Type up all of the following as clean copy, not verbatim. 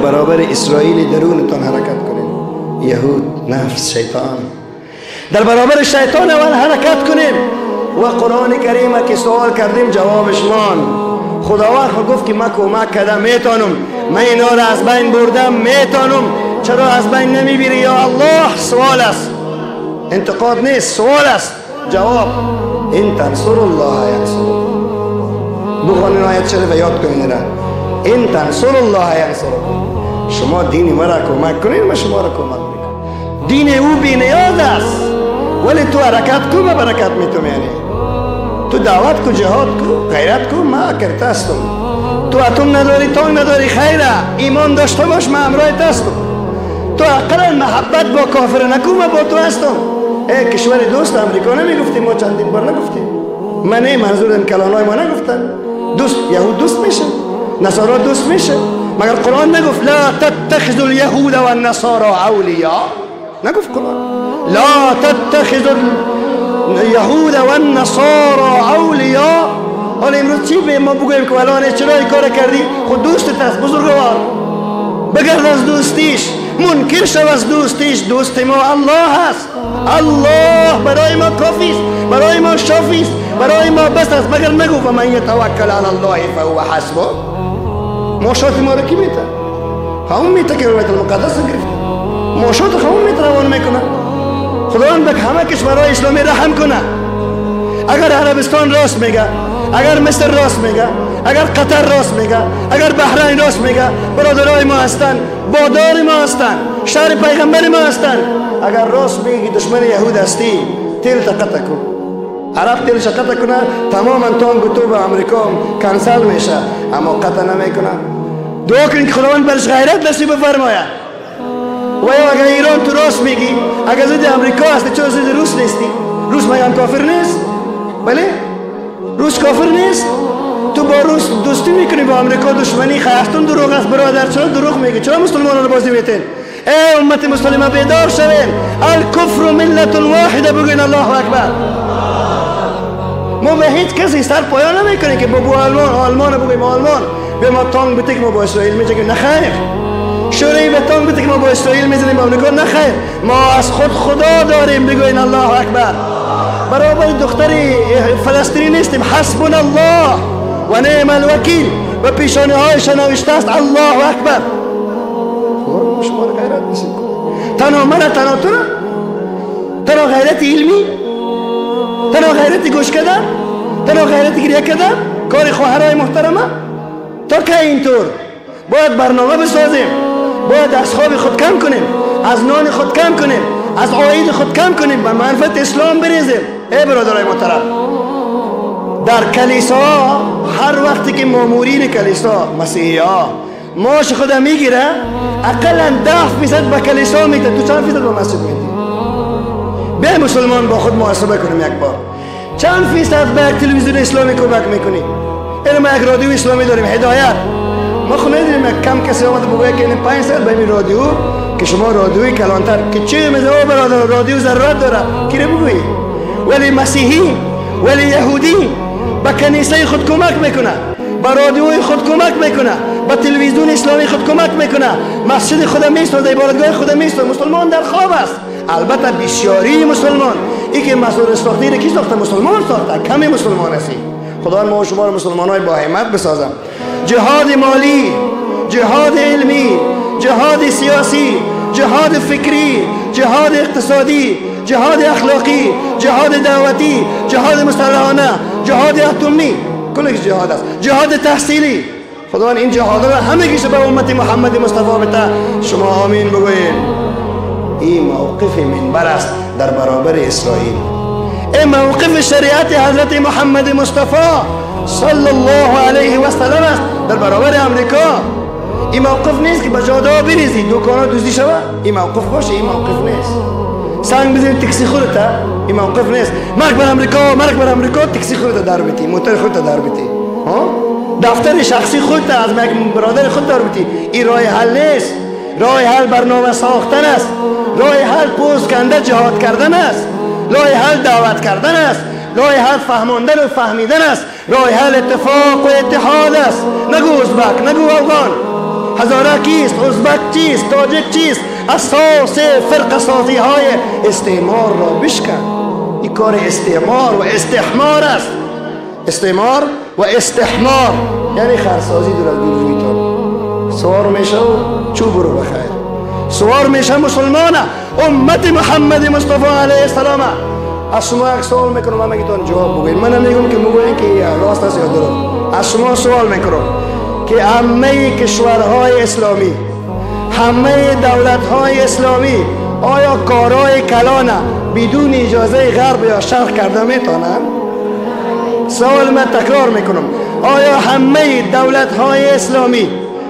برابر اسرائیل درونتان حرکت کنین. یهود، نفس، شیطان. در برابر شیطان اول حرکت کنیم. و قرآن کریمه که سوال کردیم جوابش مان. خداوند گفت که من کمک کردم، میتونم، من اینا را از بین بردم، میتونم. چرا از بین نمیبری یا الله؟ سوال است، انتقاد نیست، سوال است. جواب این تنصر الله ینصرکم. بخوانین آیت شریف یاد کنین. این تنصر الله ینصرکم. شما دین مرا کمک کنین، من شما را کمک میکنم. دین او بی نیاز است، ولی تو حرکت کو، من برکت میتونم. یعنی تو دعوت کو، جهاد کو، غیرت کو، من کرده هستم. تو اتم نداری، تانگ نداری، خیره، ایمان داشته باش، من همراهت هستم. تو اقلا محبت با کافر نکو، من با تو هستم. کشور دوست امریکا نمیگفتیم، ما چندین بار نگفتیم. من منظورم کلانای ما نگفتن. دوست یهود دوست میشه، نصارا دوست میشه. مگر قرآن نگفت لا تتخذوا اليهود والنصارى اولیاء؟ نگفت قرآن لا تتخذوا اليهود والنصارى اولیاء؟ حالا امروز چی به ما بگویم که الان چرا این کار کردی؟ خود دوستت است بزرگوار، بگرد از دوستیش، منکر شو از دوستیش. دوست ما الله هست. الله برای ما کافی است، برای ما شافی است، برای ما بس است. مگر نگو فمن یتوکل علی الله فهو حسبه؟ ماشات ما را کی میته؟ همون میته که بیت المقدس گرفت. ماشات همون میته روان میکنه. خداوند به همه کشورهای اسلامی رحم کنه. اگر عربستان راست میگه، اگر مصر راست میگه، اگر قطر راست میگه، اگر بحرین راست میگه، برادرای ما هستن، بادار ما هستن، شهر پیغمبر ما هستن. اگر راست میگی دشمن یهود هستی، تیل قطع کن. عرب تیلش قطع کنه، تماما تانگ و توب امریکا کنسل میشه، اما قطع نمیکنه. دعا کنید که خداوند برش غیرت نصیب بفرماید. و یا اگر ایران تو راست میگی، اگر ضد امریکا هستی، چرا ضد روس نیستی؟ روس مگه کافر نیست؟ بله؟ روس کافر نیست؟ تو با روس دوستی میکنی، با امریکا دشمنی. خواهستون دروغ است برادر. چرا دروغ میگی؟ چرا مسلمانان رو بازی میتین؟ ای امت مسلمه بیدار شوین. الکفر ملت واحده بگین الله اکبر. ما به هیچ کسی سر پایان نمیکنیم که بابو آلمان بگیم آلمان به ما تانگ بده که ما با اسرائیل میجنگیم. نخیر. شوری به تانگ بده که ما با اسرائیل میزنیم، با امریکا. نخیر. ما از خود خدا داریم، بگوین الله اکبر. برابر دختر فلسطینی نیستیم. حسبنا الله و نعم الوکیل. و پیشانه هایش نوشته است الله اکبر. شما غیرت نشید. تنها من، تنها تو، تنها غیرت علمی، تنها غیرت گوش کردن، تنها غیرت گریه کردن، کار خواهرای محترمه. تا که اینطور باید برنامه بسازیم، باید از خواب خود کم کنیم، از نان خود کم کنیم، از عاید خود کم کنیم، به معرفت اسلام بریزیم. ای برادرای محترم، در کلیسا هر وقتی که مامورین کلیسا مسیحی ها معاش خود میگیره، اقلا 10% به کلیسا میده. تو چند فیصد به مسجد میدی؟ به مسلمان با خود محاسبه کنیم یک بار. چند فیصد به یک تلویزیون اسلامی کمک میکنی؟ این ما یک رادیو اسلامی داریم، هدایت. ما خود نداریم یک کم کسی آمده بگویه که این 5 سال به این رادیو که شما رادیوی کلانتر که چه میزه برادر رادیو ضرورت داره کی رو بگویی؟ ولی مسیحی، ولی یهودی به کنیسه خود کمک میکنه، به رادیوی خود کمک میکنه، به تلویزیون اسلامی خود کمک میکنه، مسجد خود میسازه، عبادتگاه خود میسازه. مسلمان در خواب است. البته بسیاری مسلمان، این که مسئول ساخته را کی ساخته؟ مسلمان ساخته. کمی مسلمان هستی. خدا ما و شما را مسلمانای با همت بسازم. جهاد مالی، جهاد علمی، جهاد سیاسی، جهاد فکری، جهاد اقتصادی، جهاد اخلاقی، جهاد دعوتی، جهاد مسلحانه، جهاد اتمی، کلش جهاد است. جهاد تحصیلی. خداوند این جهاد را همه کیش به امت محمد مصطفی بده. شما آمین بگویید. این موقف منبر است در برابر اسرائیل. این موقف شریعت حضرت محمد مصطفی صلی الله علیه و سلم است در برابر امریکا. این موقف نیست که به جاده بریزی دکانا دزدی شود. این موقف باشه، این موقف نیست. سنگ بزنید تاکسی خودت، این موقف نیست. مرگ بر امریکا، مرگ بر امریکا، تاکسی خودت در بیتی، موتور خودت در بیتی، دفتر شخصی خودت از یک برادر خود در بیتی. این راه حل نیست. راه حل برنامه ساختن است. راه حل پوست کنده جهاد کردن است. راه حل دعوت کردن است. راه حل فهماندن و فهمیدن است. راه حل اتفاق و اتحاد است. نگو ازبک، نگو افغان، هزاره کیست؟ ازبک چیست؟ تاجک چیست؟ اساس فرق سازی های استعمار را بشکن. این کار استعمار و استحمار است. استعمار و استحمار یعنی خرسازی دور از رویتان. سوار میشه و چوب رو بخیر. سوار میشه مسلمانه امت محمد مصطفی علیه السلام. از شما یک سوال میکنم، من میگم جواب بگوید. من نمیگم که میگوین که راست است یا درست. از شما سوال میکنم که همه کشورهای اسلامی، همه دولت‌های اسلامی آیا کارهای کلانه بدون اجازه غرب یا شرق کرده میتونن؟ سوال من تکرار میکنم، آیا همه دولت‌های اسلامی،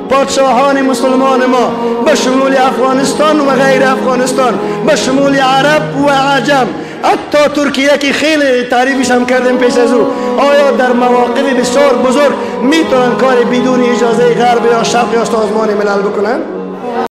پادشاهان مسلمان ما به شمول افغانستان و غیر افغانستان، به شمول عرب و عجم، حتی ترکیه که خیلی تعریفش هم کردیم پیش از او، آیا در مواقع بسیار بزرگ میتونن کار بدون اجازه غرب یا شرق یا سازمان ملل بکنن؟